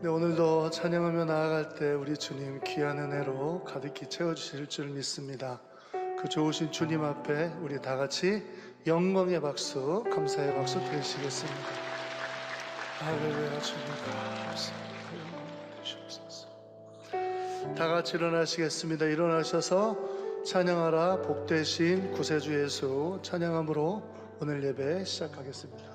네, 오늘도 찬양하며 나아갈 때 우리 주님 귀한 은혜로 가득히 채워주실 줄 믿습니다. 그 좋으신 주님 앞에 우리 다 같이 영광의 박수, 감사의 박수 드리시겠습니다. 할렐루야. 주님 감사합니다. 영광 주시옵소서. 다 같이 일어나시겠습니다. 일어나셔서 찬양하라 복되신 구세주 예수 찬양함으로 오늘 예배 시작하겠습니다.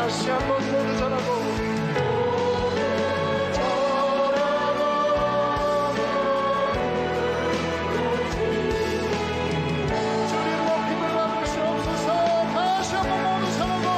다시 한번 모두 전하고 주님 높임을 받으시옵소서. 다시 한번 모두 전하고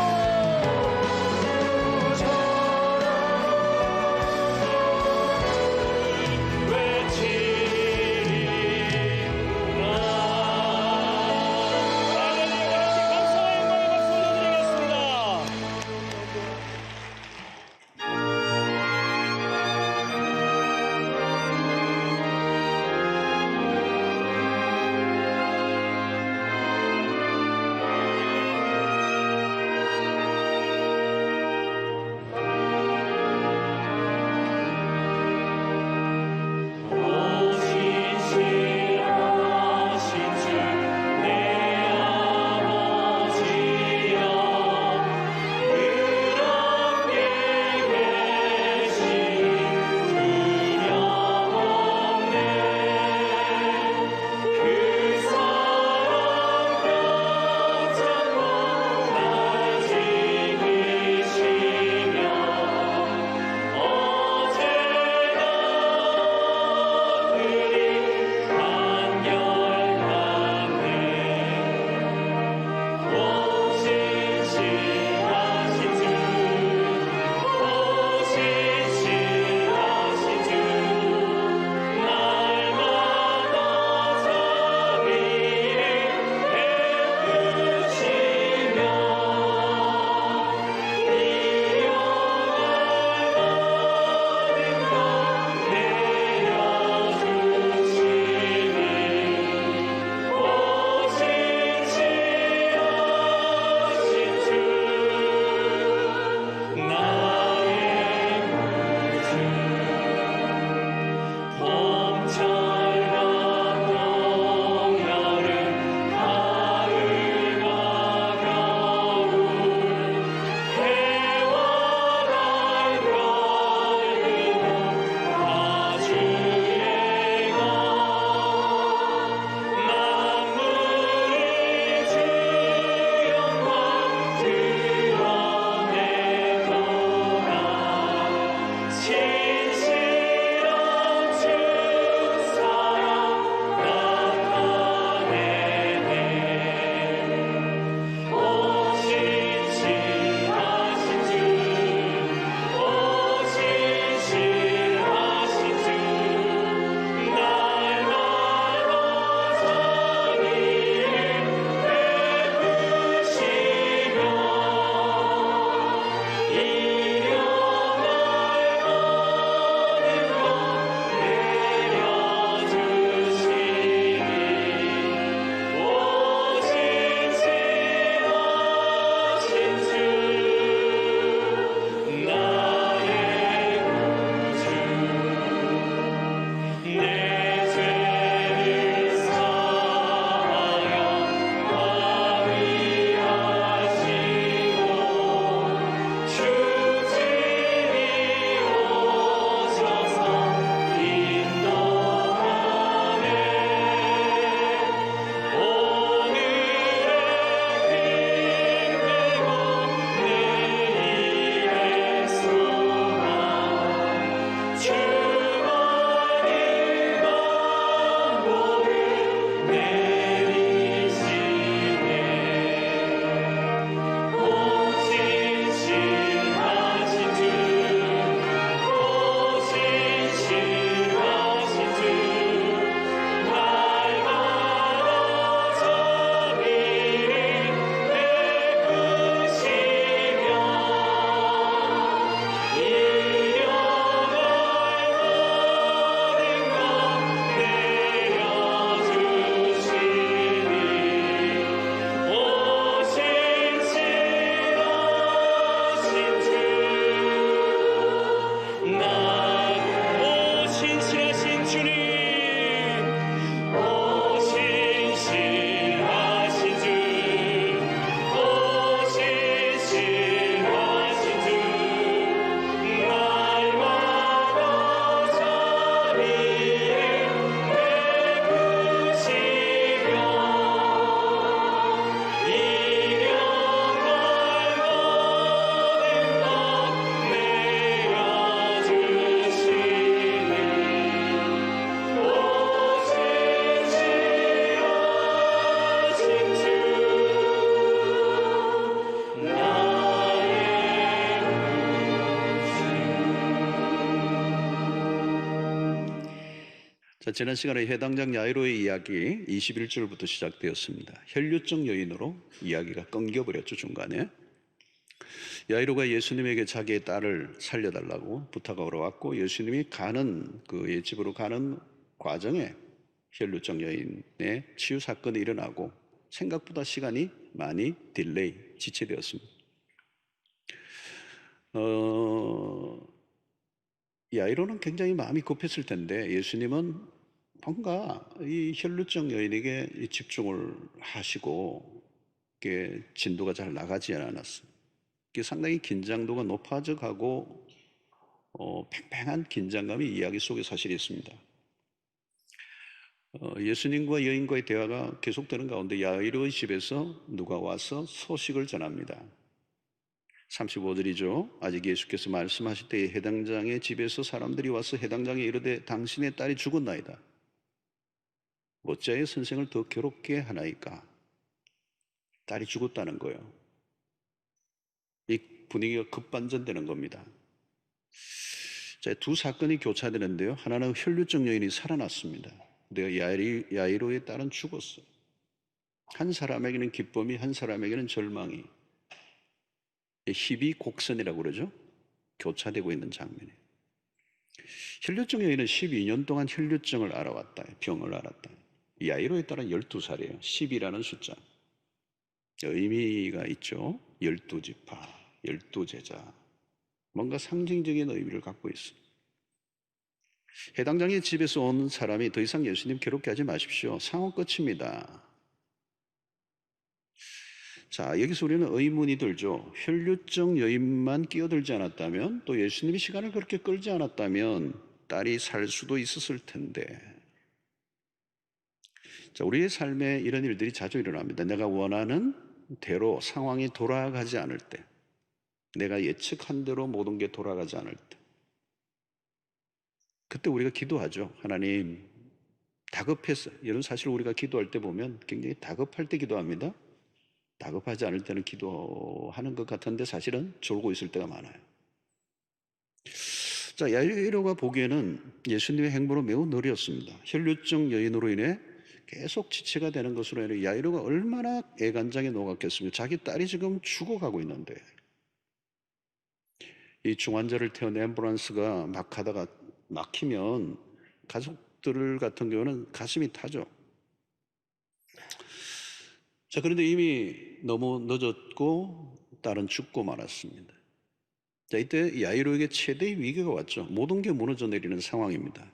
자, 지난 시간에 해당장 야이로의 이야기 21절부터 시작되었습니다. 혈류증 여인으로 이야기가 끊겨버렸죠, 중간에. 야이로가 예수님에게 자기의 딸을 살려달라고 부탁하러 왔고, 예수님이 가는 그의 집으로 가는 과정에 혈류증 여인의 치유 사건이 일어나고 생각보다 시간이 많이 지체되었습니다. 야이로는 굉장히 마음이 급했을 텐데 예수님은 뭔가 이 혈루증 여인에게 집중을 하시고 이게 진도가 잘 나가지 않았어요. 이게 상당히 긴장도가 높아져 가고 팽팽한 긴장감이 이야기 속에 사실 있습니다. 예수님과 여인과의 대화가 계속되는 가운데 야이로의 집에서 누가 와서 소식을 전합니다. 35절이죠. 아직 예수께서 말씀하실 때에 해당장의 집에서 사람들이 와서 해당장에 이르되 당신의 딸이 죽었나이다. 어찌하여 선생을 더 괴롭게 하나이까? 딸이 죽었다는 거예요. 이 분위기가 급반전되는 겁니다. 자, 두 사건이 교차되는데요. 하나는 혈류증 여인이 살아났습니다. 근데 야이로의 딸은 죽었어요. 한 사람에게는 기쁨이, 한 사람에게는 절망이, 희비곡선이라고 그러죠. 교차되고 있는 장면이에요. 혈류증 여인은 12년 동안 혈류증을 알아왔다. 병을 알았다. 야이로에 따른 12살이에요. 10이라는 숫자. 의미가 있죠. 12지파, 12제자. 뭔가 상징적인 의미를 갖고 있어요. 해당장의 집에서 온 사람이 더 이상 예수님 괴롭게 하지 마십시오. 상황 끝입니다. 자, 여기서 우리는 의문이 들죠. 혈류증 여인만 끼어들지 않았다면, 또 예수님이 시간을 그렇게 끌지 않았다면 딸이 살 수도 있었을 텐데. 자, 우리의 삶에 이런 일들이 자주 일어납니다. 내가 원하는 대로 상황이 돌아가지 않을 때, 내가 예측한 대로 모든 게 돌아가지 않을 때, 그때 우리가 기도하죠. 하나님, 다급해서. 이런 사실 우리가 기도할 때 보면 굉장히 다급할 때 기도합니다. 다급하지 않을 때는 기도하는 것 같은데 사실은 졸고 있을 때가 많아요. 자, 야이로가 보기에는 예수님의 행보는 매우 느렸습니다. 혈류증 여인으로 인해 계속 지체가 되는 것으로 인해 야이로가 얼마나 애간장에 녹았겠습니까? 자기 딸이 지금 죽어가고 있는데, 이 중환자를 태운 앰뷸런스가 막 가다가 막히면 가족들 같은 경우는 가슴이 타죠. 자, 그런데 이미 너무 늦었고 딸은 죽고 말았습니다. 자, 이때 야이로에게 최대의 위기가 왔죠. 모든 게 무너져 내리는 상황입니다.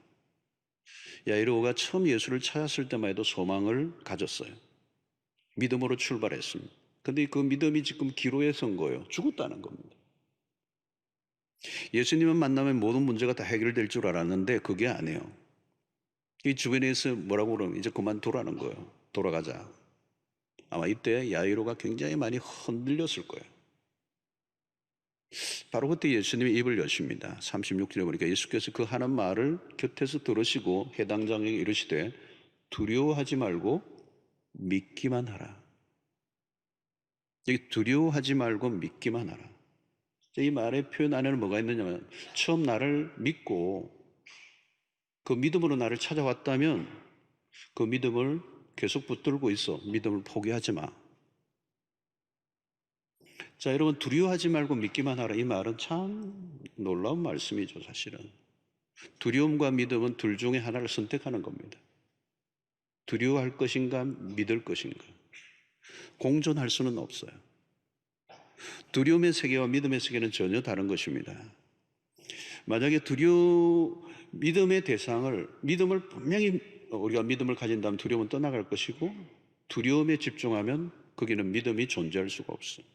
야이로가 처음 예수를 찾았을 때만 해도 소망을 가졌어요. 믿음으로 출발했습니다. 근데 그 믿음이 지금 기로에 선 거예요. 죽었다는 겁니다. 예수님은 만나면 모든 문제가 다 해결될 줄 알았는데 그게 아니에요. 이 주변에서 뭐라고 그러면 이제 그만두라는 거예요. 돌아가자. 아마 이때 야이로가 굉장히 많이 흔들렸을 거예요. 바로 그때 예수님이 입을 여십니다. 36절에 보니까 예수께서 그 하는 말을 곁에서 들으시고 해당장에게 이르시되 두려워하지 말고 믿기만 하라. 여기 두려워하지 말고 믿기만 하라. 이 말의 표현 안에는 뭐가 있느냐면, 처음 나를 믿고 그 믿음으로 나를 찾아왔다면 그 믿음을 계속 붙들고 있어. 믿음을 포기하지 마. 자, 여러분, 두려워하지 말고 믿기만 하라. 이 말은 참 놀라운 말씀이죠, 사실은. 두려움과 믿음은 둘 중에 하나를 선택하는 겁니다. 두려워할 것인가, 믿을 것인가. 공존할 수는 없어요. 두려움의 세계와 믿음의 세계는 전혀 다른 것입니다. 만약에 믿음의 대상을, 믿음을 분명히 우리가 믿음을 가진다면 두려움은 떠나갈 것이고, 두려움에 집중하면 거기는 믿음이 존재할 수가 없어요.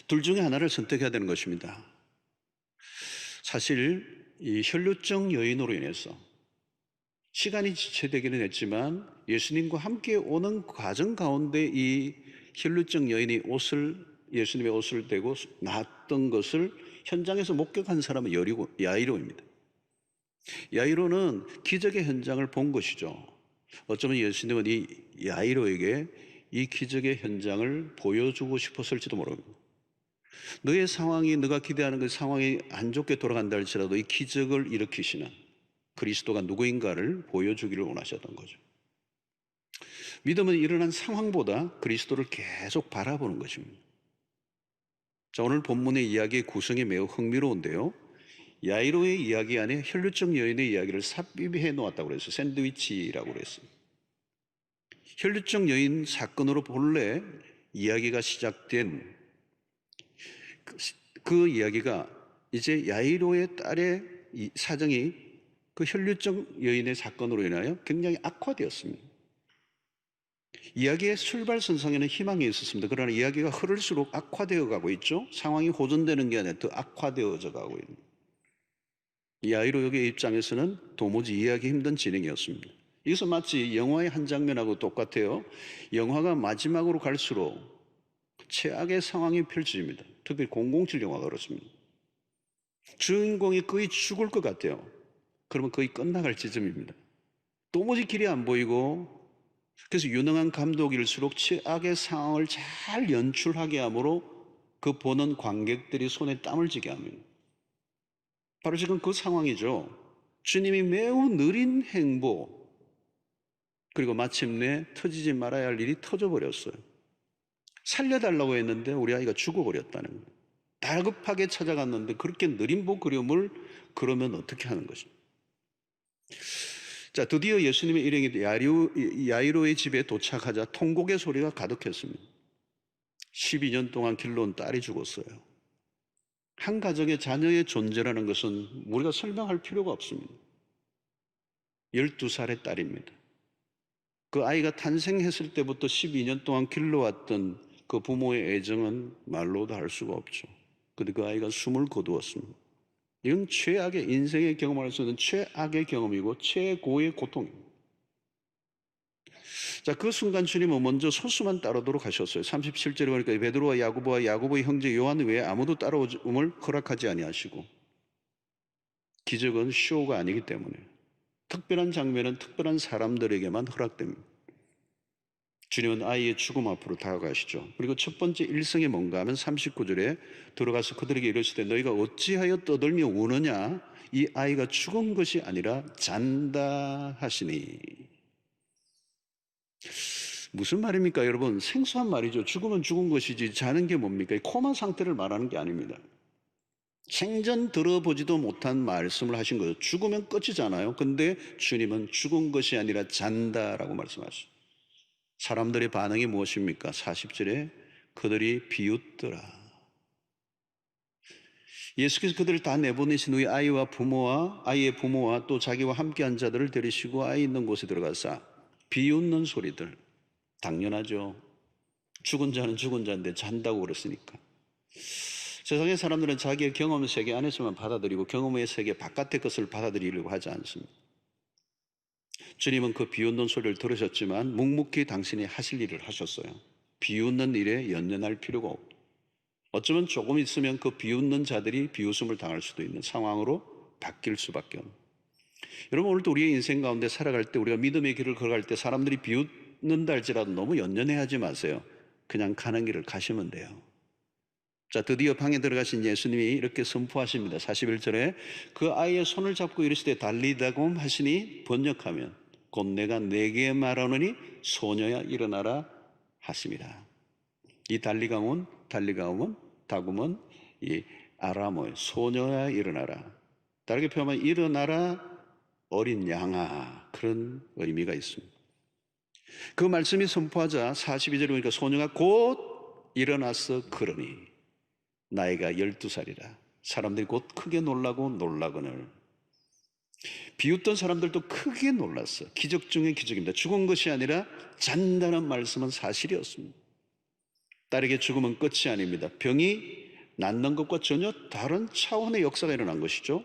둘 중에 하나를 선택해야 되는 것입니다. 사실 이 혈류증 여인으로 인해서 시간이 지체되기는 했지만 예수님과 함께 오는 과정 가운데 이 혈류증 여인이 예수님의 옷을 대고 나았던 것을 현장에서 목격한 사람은 야이로입니다. 야이로는 기적의 현장을 본 것이죠. 어쩌면 예수님은 이 야이로에게 이 기적의 현장을 보여주고 싶었을지도 모릅니다. 너의 상황이, 너가 기대하는 그 상황이 안 좋게 돌아간다 할지라도 이 기적을 일으키시는, 그리스도가 누구인가를 보여주기를 원하셨던 거죠. 믿음은 일어난 상황보다 그리스도를 계속 바라보는 것입니다. 자, 오늘 본문의 이야기의 구성이 매우 흥미로운데요. 야이로의 이야기 안에 혈류증 여인의 이야기를 삽입해 놓았다고 그랬어요. 샌드위치라고 그랬어요. 혈류증 여인 사건으로 본래 이야기가 시작된 그 이야기가 이제 야이로의 딸의 사정이 그 혈류증 여인의 사건으로 인하여 굉장히 악화되었습니다. 이야기의 출발선상에는 희망이 있었습니다. 그러나 이야기가 흐를수록 악화되어 가고 있죠. 상황이 호전되는 게 아니라 더 악화되어져 가고 있는. 야이로 역의 입장에서는 도무지 이해하기 힘든 진행이었습니다. 이것은 마치 영화의 한 장면하고 똑같아요. 영화가 마지막으로 갈수록 최악의 상황이 펼쳐집니다. 특히 007 영화가 그렇습니다. 주인공이 거의 죽을 것 같아요. 그러면 거의 끝나갈 지점입니다. 도무지 길이 안 보이고, 그래서 유능한 감독일수록 최악의 상황을 잘 연출하게 함으로 그 보는 관객들이 손에 땀을 쥐게 합니다. 바로 지금 그 상황이죠. 주님이 매우 느린 행보, 그리고 마침내 터지지 말아야 할 일이 터져버렸어요. 살려달라고 했는데 우리 아이가 죽어버렸다는 거예요. 다급하게 찾아갔는데 그렇게 느린 그림을 그러면 어떻게 하는 것입니까? 자, 드디어 예수님의 일행이 야이로의 집에 도착하자 통곡의 소리가 가득했습니다. 12년 동안 길러온 딸이 죽었어요. 한 가정의 자녀의 존재라는 것은 우리가 설명할 필요가 없습니다. 12살의 딸입니다. 그 아이가 탄생했을 때부터 12년 동안 길러왔던 그 부모의 애정은 말로도 할 수가 없죠. 그런데 그 아이가 숨을 거두었습니다. 이건 최악의, 인생의 경험할 수 있는 최악의 경험이고 최고의 고통입니다. 자, 그 순간 주님은 먼저 소수만 따르도록 하셨어요. 37절에 보니까 베드로와 야고보와 야고보의 형제 요한 외에 아무도 따라옴을 허락하지 아니하시고, 기적은 쇼가 아니기 때문에 특별한 장면은 특별한 사람들에게만 허락됩니다. 주님은 아이의 죽음 앞으로 다가가시죠. 그리고 첫 번째 일성이 뭔가 하면 39절에 들어가서 그들에게 이르시되 너희가 어찌하여 떠들며 우느냐, 이 아이가 죽은 것이 아니라 잔다 하시니. 무슨 말입니까 여러분? 생소한 말이죠. 죽으면 죽은 것이지 자는 게 뭡니까? 코마 상태를 말하는 게 아닙니다. 생전 들어보지도 못한 말씀을 하신 거예요. 죽으면 끝이잖아요. 근데 주님은 죽은 것이 아니라 잔다라고 말씀하시죠. 사람들의 반응이 무엇입니까? 40절에 그들이 비웃더라. 예수께서 그들을 다 내보내신 후에 아이의 부모와 또 자기와 함께한 자들을 데리시고 아이 있는 곳에 들어가사 비웃는 소리들. 당연하죠. 죽은 자는 죽은 자인데 잔다고 그랬으니까. 세상의 사람들은 자기의 경험 세계 안에서만 받아들이고 경험의 세계 바깥의 것을 받아들이려고 하지 않습니다. 주님은 그 비웃는 소리를 들으셨지만 묵묵히 당신이 하실 일을 하셨어요. 비웃는 일에 연연할 필요가 없고, 어쩌면 조금 있으면 그 비웃는 자들이 비웃음을 당할 수도 있는 상황으로 바뀔 수밖에 없는. 여러분, 오늘도 우리의 인생 가운데 살아갈 때, 우리가 믿음의 길을 걸어갈 때 사람들이 비웃는다 할지라도 너무 연연해하지 마세요. 그냥 가는 길을 가시면 돼요. 자, 드디어 방에 들어가신 예수님이 이렇게 선포하십니다. 41절에 그 아이의 손을 잡고 이르시되 달리다곰 하시니, 번역하면 곧 내가 네게 말하노니 소녀야 일어나라 하십니다. 이 다금은 이 아람어예요. 소녀야 일어나라. 다르게 표현하면 일어나라 어린 양아, 그런 의미가 있습니다. 그 말씀이 선포하자 42절에 보니까 소녀가 곧 일어나서 걸으니 나이가 12살이라 사람들이 곧 크게 놀라거늘. 비웃던 사람들도 크게 놀랐어요. 기적 중의 기적입니다. 죽은 것이 아니라 잔다는 말씀은 사실이었습니다. 딸에게 죽음은 끝이 아닙니다. 병이 낫는 것과 전혀 다른 차원의 역사가 일어난 것이죠.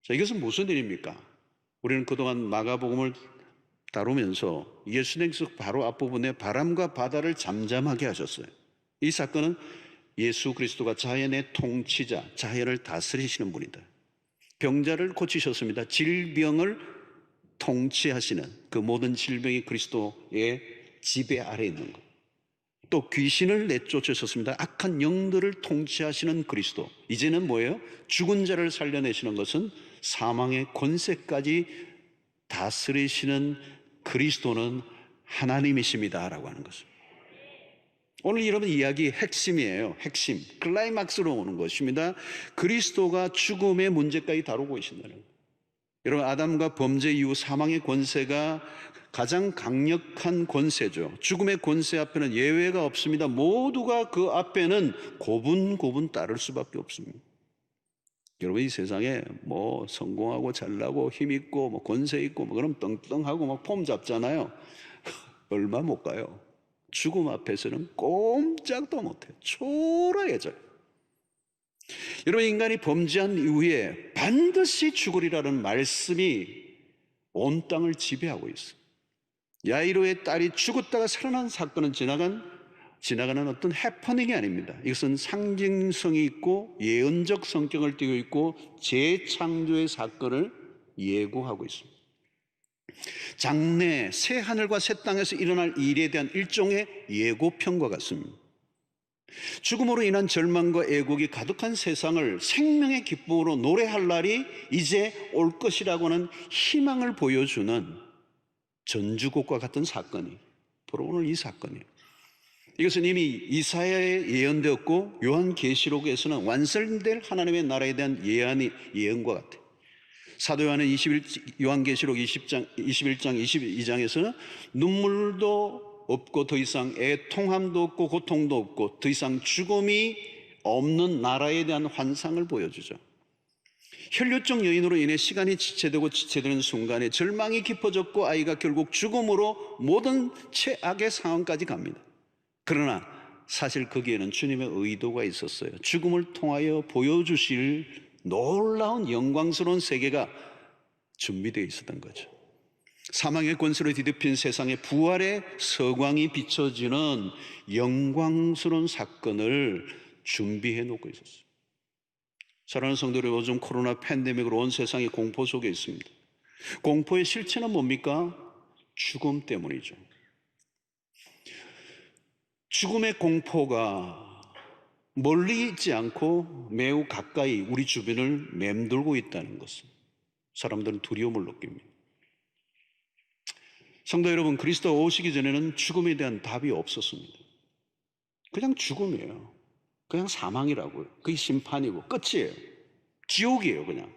자, 이것은 무슨 일입니까? 우리는 그동안 마가복음을 다루면서 예수님께서 바로 앞부분에 바람과 바다를 잠잠하게 하셨어요. 이 사건은 예수 그리스도가 자연의 통치자, 자연을 다스리시는 분이다. 병자를 고치셨습니다. 질병을 통치하시는, 그 모든 질병이 그리스도의 지배 아래 있는 것. 또 귀신을 내쫓으셨습니다. 악한 영들을 통치하시는 그리스도. 이제는 뭐예요? 죽은 자를 살려내시는 것은 사망의 권세까지 다스리시는 그리스도는 하나님이십니다라고 하는 것입니다. 오늘 여러분 이야기의 핵심이에요. 핵심, 클라이막스로 오는 것입니다. 그리스도가 죽음의 문제까지 다루고 계신다는 거예요. 여러분, 아담과 범죄 이후 사망의 권세가 가장 강력한 권세죠. 죽음의 권세 앞에는 예외가 없습니다. 모두가 그 앞에는 고분고분 따를 수밖에 없습니다. 여러분, 이 세상에 뭐 성공하고 잘나고 힘있고 뭐 권세 있고 뭐 그럼 떵떵하고 막 폼 잡잖아요. 얼마 못 가요. 죽음 앞에서는 꼼짝도 못해요. 초라해져요. 여러분, 인간이 범죄한 이후에 반드시 죽으리라는 말씀이 온 땅을 지배하고 있어요. 야이로의 딸이 죽었다가 살아난 사건은 지나가는 어떤 해퍼닝이 아닙니다. 이것은 상징성이 있고 예언적 성격을 띠고 있고 재창조의 사건을 예고하고 있습니다. 장래 새 하늘과 새 땅에서 일어날 일에 대한 일종의 예고편과 같습니다. 죽음으로 인한 절망과 애곡이 가득한 세상을 생명의 기쁨으로 노래할 날이 이제 올 것이라고 하는 희망을 보여주는 전주곡과 같은 사건이 바로 오늘 이 사건이에요. 이것은 이미 이사야에 예언되었고 요한계시록에서는 완성될 하나님의 나라에 대한 예언과 같아요. 사도 요한은 요한계시록 21장 22장에서는 눈물도 없고 더 이상 애통함도 없고 고통도 없고 더 이상 죽음이 없는 나라에 대한 환상을 보여주죠. 혈류증 여인으로 인해 시간이 지체되는 순간에 절망이 깊어졌고 아이가 결국 죽음으로 모든 최악의 상황까지 갑니다. 그러나 사실 거기에는 주님의 의도가 있었어요. 죽음을 통하여 보여주실 놀라운 영광스러운 세계가 준비되어 있었던 거죠. 사망의 권세로 뒤덮인 세상에 부활의 서광이 비춰지는 영광스러운 사건을 준비해 놓고 있었어요. 사랑하는 성도 여러분, 요즘 코로나 팬데믹으로 온 세상이 공포 속에 있습니다. 공포의 실체는 뭡니까? 죽음 때문이죠. 죽음의 공포가 멀리 있지 않고 매우 가까이 우리 주변을 맴돌고 있다는 것은 사람들은 두려움을 느낍니다. 성도 여러분, 그리스도가 오시기 전에는 죽음에 대한 답이 없었습니다. 그냥 죽음이에요. 그냥 사망이라고요. 그게 심판이고 끝이에요. 지옥이에요, 그냥.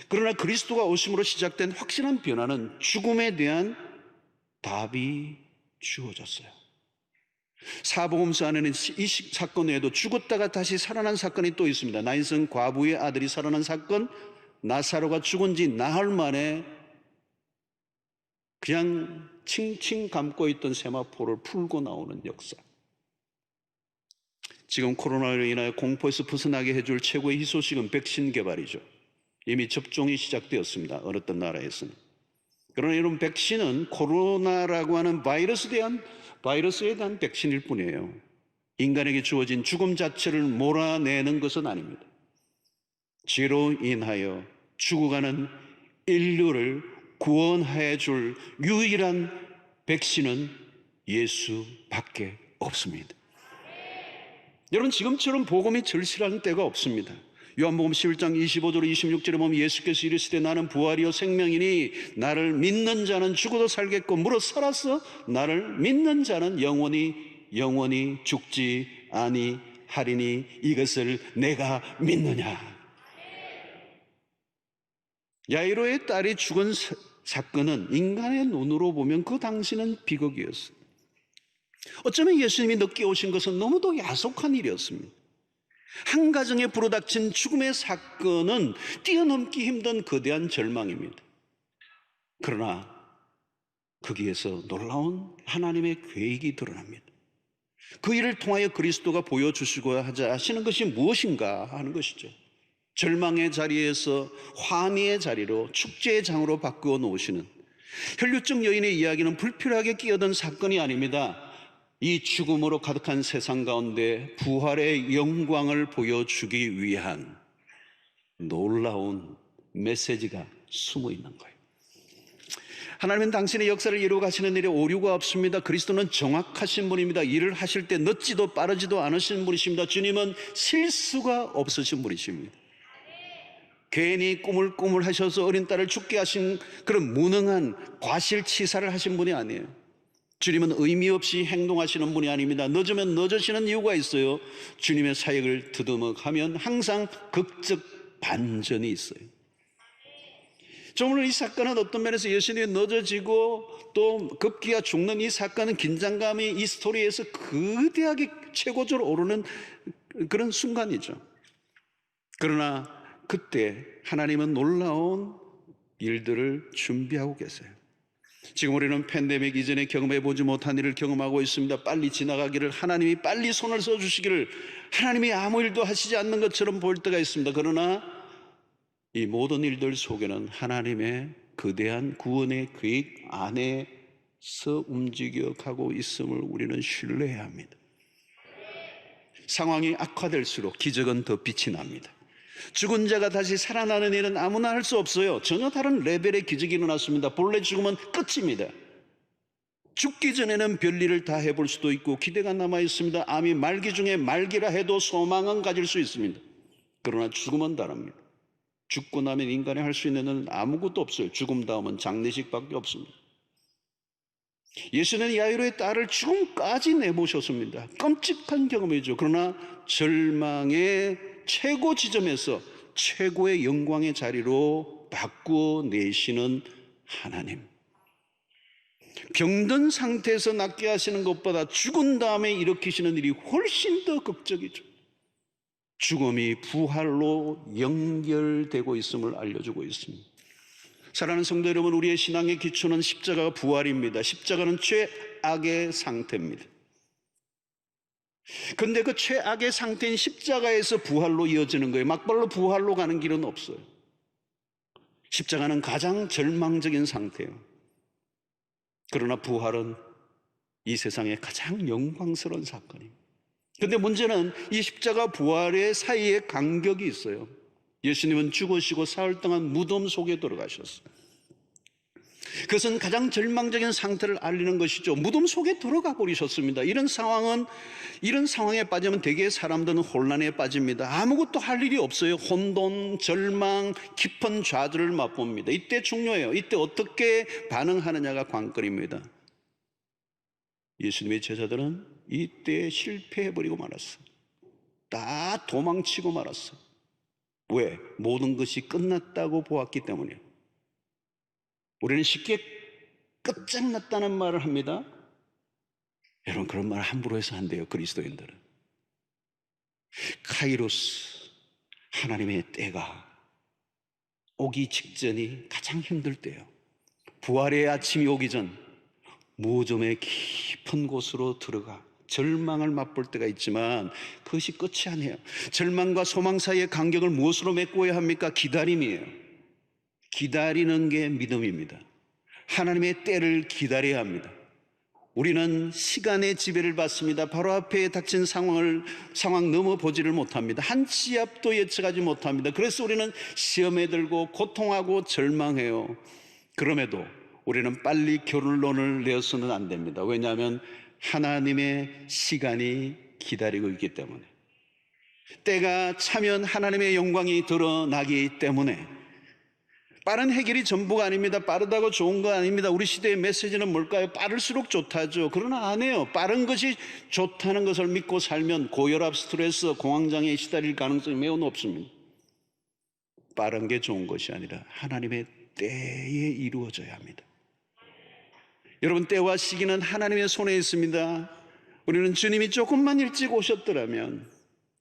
그러나 그리스도가 오심으로 시작된 확실한 변화는 죽음에 대한 답이 주어졌어요. 사복음서 안에는 이 사건 외에도 죽었다가 다시 살아난 사건이 또 있습니다. 나인성 과부의 아들이 살아난 사건, 나사로가 죽은 지 나흘 만에 그냥 칭칭 감고 있던 세마포를 풀고 나오는 역사. 지금 코로나로 인하여 공포에서 벗어나게 해줄 최고의 희소식은 백신 개발이죠. 이미 접종이 시작되었습니다. 어느 나라에서는. 그러나 이런 백신은 코로나라고 하는 바이러스에 대한 백신일 뿐이에요. 인간에게 주어진 죽음 자체를 몰아내는 것은 아닙니다. 죄로 인하여 죽어가는 인류를 구원해 줄 유일한 백신은 예수밖에 없습니다. 여러분, 지금처럼 복음이 절실한 때가 없습니다. 요한복음 11장 25절 26절에 보면 예수께서 이르시되 나는 부활이요 생명이니 나를 믿는 자는 죽어도 살겠고 무릇 살아서 나를 믿는 자는 영원히 죽지 아니하리니 이것을 내가 믿느냐. 야이로의 딸이 죽은 사건은 인간의 눈으로 보면 그 당시는 비극이었어요. 어쩌면 예수님이 늦게 오신 것은 너무도 야속한 일이었습니다. 한 가정에 불어닥친 죽음의 사건은 뛰어넘기 힘든 거대한 절망입니다. 그러나 거기에서 놀라운 하나님의 계획이 드러납니다. 그 일을 통하여 그리스도가 보여주시고자 하시는 것이 무엇인가 하는 것이죠. 절망의 자리에서 환희의 자리로 축제의 장으로 바꾸어 놓으시는 혈류증 여인의 이야기는 불필요하게 끼어든 사건이 아닙니다. 이 죽음으로 가득한 세상 가운데 부활의 영광을 보여주기 위한 놀라운 메시지가 숨어 있는 거예요. 하나님은 당신의 역사를 이루어 가시는 일에 오류가 없습니다. 그리스도는 정확하신 분입니다. 일을 하실 때 늦지도 빠르지도 않으신 분이십니다. 주님은 실수가 없으신 분이십니다. 괜히 꾸물꾸물 하셔서 어린 딸을 죽게 하신 그런 무능한 과실치사를 하신 분이 아니에요. 주님은 의미 없이 행동하시는 분이 아닙니다. 늦으면 늦으시는 이유가 있어요. 주님의 사역을 드드먹하면 항상 극적 반전이 있어요. 오늘 이 사건은 어떤 면에서 예수님이 늦어지고 또 급기야 죽는 이 사건은 긴장감이 이 스토리에서 거대하게 최고조로 오르는 그런 순간이죠. 그러나 그때 하나님은 놀라운 일들을 준비하고 계세요. 지금 우리는 팬데믹 이전에 경험해보지 못한 일을 경험하고 있습니다. 빨리 지나가기를, 하나님이 빨리 손을 써주시기를, 하나님이 아무 일도 하시지 않는 것처럼 보일 때가 있습니다. 그러나 이 모든 일들 속에는 하나님의 거대한 구원의 계획 안에서 움직여가고 있음을 우리는 신뢰해야 합니다. 상황이 악화될수록 기적은 더 빛이 납니다. 죽은 자가 다시 살아나는 일은 아무나 할 수 없어요. 전혀 다른 레벨의 기적이 일어났습니다. 본래 죽으면 끝입니다. 죽기 전에는 별일을 다 해볼 수도 있고 기대가 남아 있습니다. 암이 말기 중에 말기라 해도 소망은 가질 수 있습니다. 그러나 죽음은 다릅니다. 죽고 나면 인간이 할 수 있는 일은 아무것도 없어요. 죽음 다음은 장례식밖에 없습니다. 예수는 야이로의 딸을 죽음까지 내모셨습니다. 끔찍한 경험이죠. 그러나 절망의 최고 지점에서 최고의 영광의 자리로 바꾸어 내시는 하나님. 병든 상태에서 낫게 하시는 것보다 죽은 다음에 일으키시는 일이 훨씬 더 극적이죠. 죽음이 부활로 연결되고 있음을 알려주고 있습니다. 사랑하는 성도 여러분, 우리의 신앙의 기초는 십자가가 부활입니다. 십자가는 최악의 상태입니다. 그런데 그 최악의 상태인 십자가에서 부활로 이어지는 거예요. 막발로 부활로 가는 길은 없어요. 십자가는 가장 절망적인 상태예요. 그러나 부활은 이 세상의 가장 영광스러운 사건입니다. 그런데 문제는 이 십자가 부활의 사이에 간격이 있어요. 예수님은 죽으시고 사흘 동안 무덤 속에 들어가셨어요. 그것은 가장 절망적인 상태를 알리는 것이죠. 무덤 속에 들어가 버리셨습니다. 이런 상황에 빠지면 대개 사람들은 혼란에 빠집니다. 아무것도 할 일이 없어요. 혼돈, 절망, 깊은 좌절을 맛봅니다. 이때 중요해요. 이때 어떻게 반응하느냐가 관건입니다. 예수님의 제자들은 이때 실패해버리고 말았어요. 다 도망치고 말았어요. 왜? 모든 것이 끝났다고 보았기 때문이에요. 우리는 쉽게 끝장났다는 말을 합니다. 여러분, 그런 말 함부로 해서 안 돼요. 그리스도인들은. 카이로스, 하나님의 때가 오기 직전이 가장 힘들 때예요. 부활의 아침이 오기 전 무덤의 깊은 곳으로 들어가 절망을 맛볼 때가 있지만 그것이 끝이 아니에요. 절망과 소망 사이의 간격을 무엇으로 메꿔야 합니까? 기다림이에요. 기다리는 게 믿음입니다. 하나님의 때를 기다려야 합니다. 우리는 시간의 지배를 받습니다. 바로 앞에 닥친 상황 넘어보지를 못합니다. 한 치 앞도 예측하지 못합니다. 그래서 우리는 시험에 들고 고통하고 절망해요. 그럼에도 우리는 빨리 결론을 내어서는 안 됩니다. 왜냐하면 하나님의 시간이 기다리고 있기 때문에, 때가 차면 하나님의 영광이 드러나기 때문에. 빠른 해결이 전부가 아닙니다. 빠르다고 좋은 거 아닙니다. 우리 시대의 메시지는 뭘까요? 빠를수록 좋다죠. 그러나 아니에요. 빠른 것이 좋다는 것을 믿고 살면 고혈압, 스트레스, 공황장애에 시달릴 가능성이 매우 높습니다. 빠른 게 좋은 것이 아니라 하나님의 때에 이루어져야 합니다. 여러분, 때와 시기는 하나님의 손에 있습니다. 우리는 주님이 조금만 일찍 오셨더라면,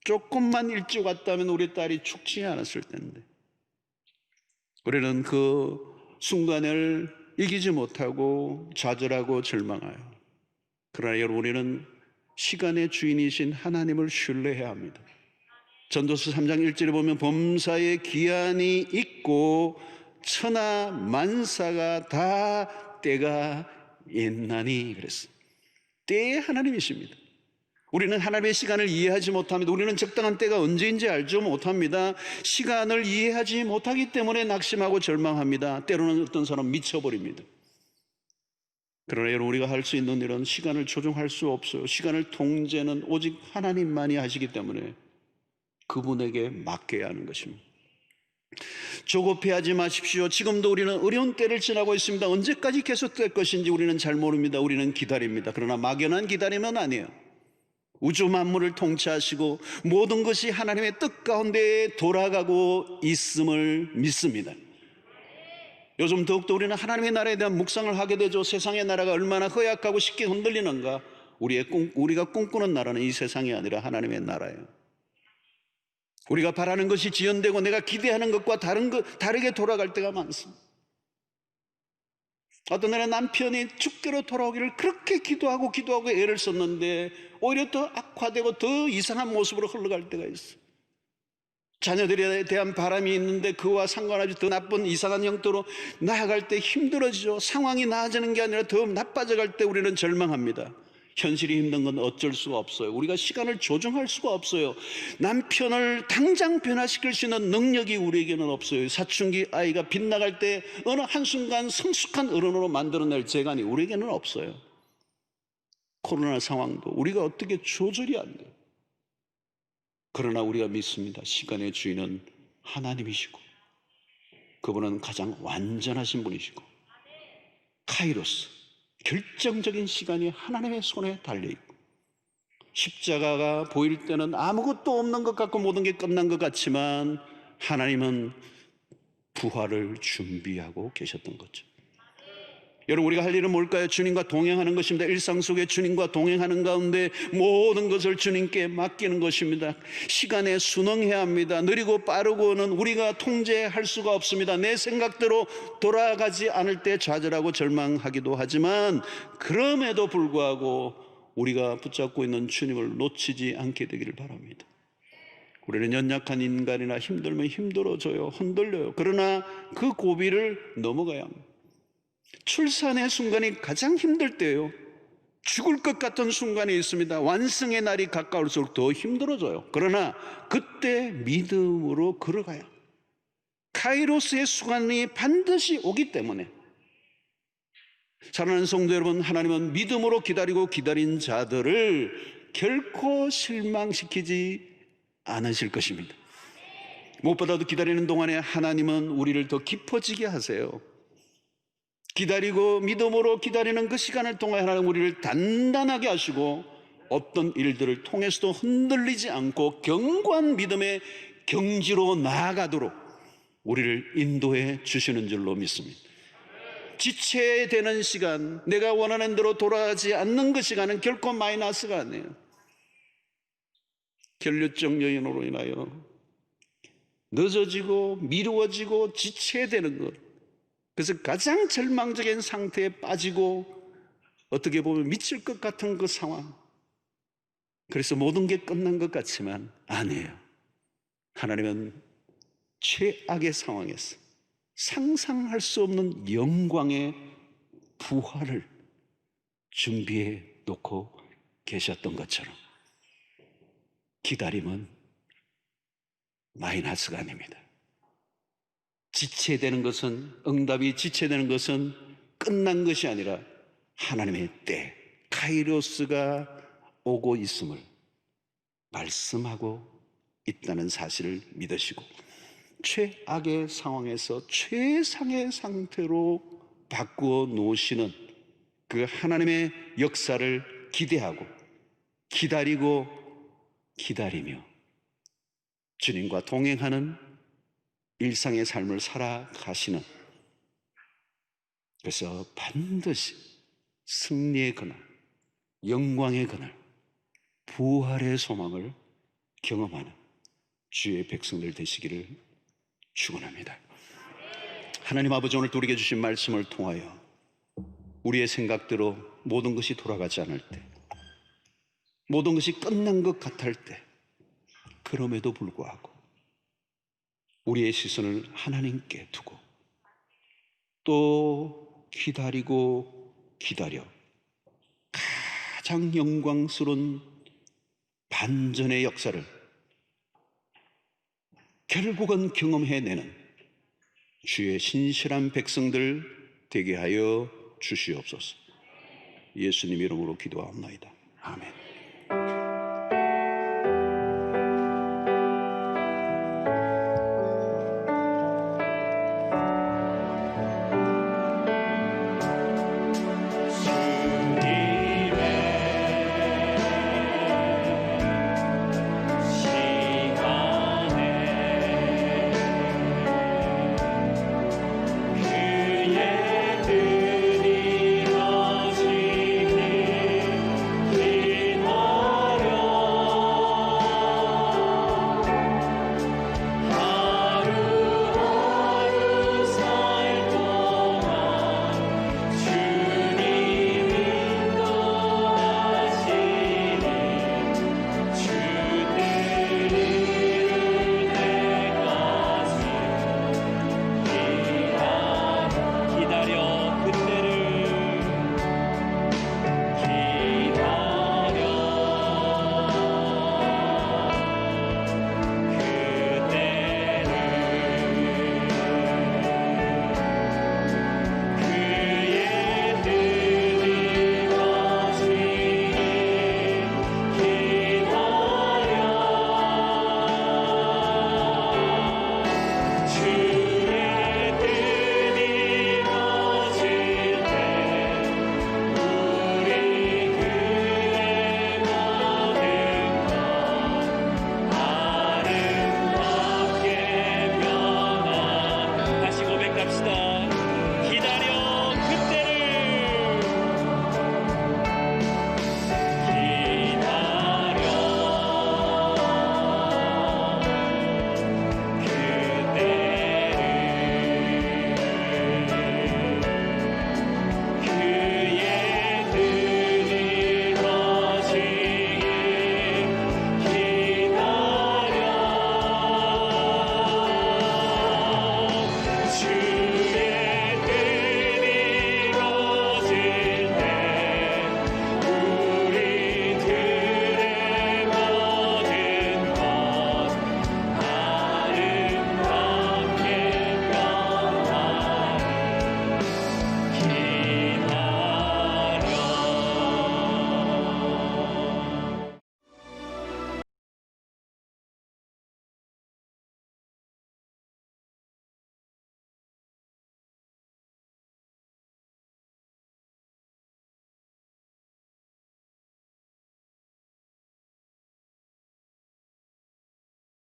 조금만 일찍 왔다면 우리 딸이 죽지 않았을 텐데, 우리는 그 순간을 이기지 못하고 좌절하고 절망해요. 그러나 여러분, 우리는 시간의 주인이신 하나님을 신뢰해야 합니다. 전도서 3장 1절에 보면 범사에 기한이 있고 천하 만사가 다 때가 있나니 그랬어요. 때의 하나님이십니다. 우리는 하나님의 시간을 이해하지 못합니다. 우리는 적당한 때가 언제인지 알지 못합니다. 시간을 이해하지 못하기 때문에 낙심하고 절망합니다. 때로는 어떤 사람 미쳐버립니다. 그러나 여러분, 우리가 할 수 있는 일은 시간을 조종할 수 없어요. 시간을 통제는 오직 하나님만이 하시기 때문에 그분에게 맡겨야 하는 것입니다. 조급해하지 마십시오. 지금도 우리는 어려운 때를 지나고 있습니다. 언제까지 계속될 것인지 우리는 잘 모릅니다. 우리는 기다립니다. 그러나 막연한 기다림은 아니에요. 우주 만물을 통치하시고 모든 것이 하나님의 뜻 가운데 돌아가고 있음을 믿습니다. 요즘 더욱더 우리는 하나님의 나라에 대한 묵상을 하게 되죠. 세상의 나라가 얼마나 허약하고 쉽게 흔들리는가. 우리가 꿈꾸는 나라는 이 세상이 아니라 하나님의 나라예요. 우리가 바라는 것이 지연되고 내가 기대하는 것과 다르게 돌아갈 때가 많습니다. 어떤 날에 남편이 죽게로 돌아오기를 그렇게 기도하고 애를 썼는데 오히려 더 악화되고 더 이상한 모습으로 흘러갈 때가 있어요. 자녀들에 대한 바람이 있는데 그와 상관없이 더 나쁜 이상한 형태로 나아갈 때 힘들어지죠. 상황이 나아지는 게 아니라 더 나빠져갈 때 우리는 절망합니다. 현실이 힘든 건 어쩔 수가 없어요. 우리가 시간을 조정할 수가 없어요. 남편을 당장 변화시킬 수 있는 능력이 우리에게는 없어요. 사춘기 아이가 빗나갈 때 어느 한순간 성숙한 어른으로 만들어낼 재간이 우리에게는 없어요. 코로나 상황도 우리가 어떻게 조절이 안 돼요. 그러나 우리가 믿습니다. 시간의 주인은 하나님이시고 그분은 가장 완전하신 분이시고 카이로스 결정적인 시간이 하나님의 손에 달려있고 십자가가 보일 때는 아무것도 없는 것 같고 모든 게 끝난 것 같지만 하나님은 부활을 준비하고 계셨던 거죠. 여러분, 우리가 할 일은 뭘까요? 주님과 동행하는 것입니다. 일상 속에 주님과 동행하는 가운데 모든 것을 주님께 맡기는 것입니다. 시간에 순응해야 합니다. 느리고 빠르고는 우리가 통제할 수가 없습니다. 내 생각대로 돌아가지 않을 때 좌절하고 절망하기도 하지만 그럼에도 불구하고 우리가 붙잡고 있는 주님을 놓치지 않게 되기를 바랍니다. 우리는 연약한 인간이나 힘들면 힘들어져요. 흔들려요. 그러나 그 고비를 넘어가야 합니다. 출산의 순간이 가장 힘들 때예요. 죽을 것 같은 순간이 있습니다. 완성의 날이 가까울수록 더 힘들어져요. 그러나 그때 믿음으로 걸어가요. 카이로스의 순간이 반드시 오기 때문에 사랑하는 성도 여러분, 하나님은 믿음으로 기다리고 기다린 자들을 결코 실망시키지 않으실 것입니다. 무엇보다도 기다리는 동안에 하나님은 우리를 더 깊어지게 하세요. 기다리고 믿음으로 기다리는 그 시간을 통해 하나님 우리를 단단하게 하시고 어떤 일들을 통해서도 흔들리지 않고 견고한 믿음의 경지로 나아가도록 우리를 인도해 주시는 줄로 믿습니다. 지체되는 시간, 내가 원하는 대로 돌아가지 않는 그 시간은 결코 마이너스가 아니에요. 결류적 요인으로 인하여 늦어지고 미루어지고 지체되는 것, 그래서 가장 절망적인 상태에 빠지고 어떻게 보면 미칠 것 같은 그 상황, 그래서 모든 게 끝난 것 같지만 아니에요. 하나님은 최악의 상황에서 상상할 수 없는 영광의 부활을 준비해 놓고 계셨던 것처럼 기다림은 마이너스가 아닙니다. 지체되는 것은, 응답이 지체되는 것은 끝난 것이 아니라 하나님의 때, 카이로스가 오고 있음을 말씀하고 있다는 사실을 믿으시고 최악의 상황에서 최상의 상태로 바꾸어 놓으시는 그 하나님의 역사를 기대하고 기다리고 기다리며 주님과 동행하는 일상의 삶을 살아가시는, 그래서 반드시 승리의 그날, 영광의 그날, 부활의 소망을 경험하는 주의 백성들 되시기를 축원합니다. 하나님 아버지, 오늘 우리에게 주신 말씀을 통하여 우리의 생각대로 모든 것이 돌아가지 않을 때, 모든 것이 끝난 것 같을 때, 그럼에도 불구하고 우리의 시선을 하나님께 두고 또 기다리고 기다려 가장 영광스러운 반전의 역사를 결국은 경험해내는 주의 신실한 백성들 되게 하여 주시옵소서. 예수님 이름으로 기도하옵나이다. 아멘.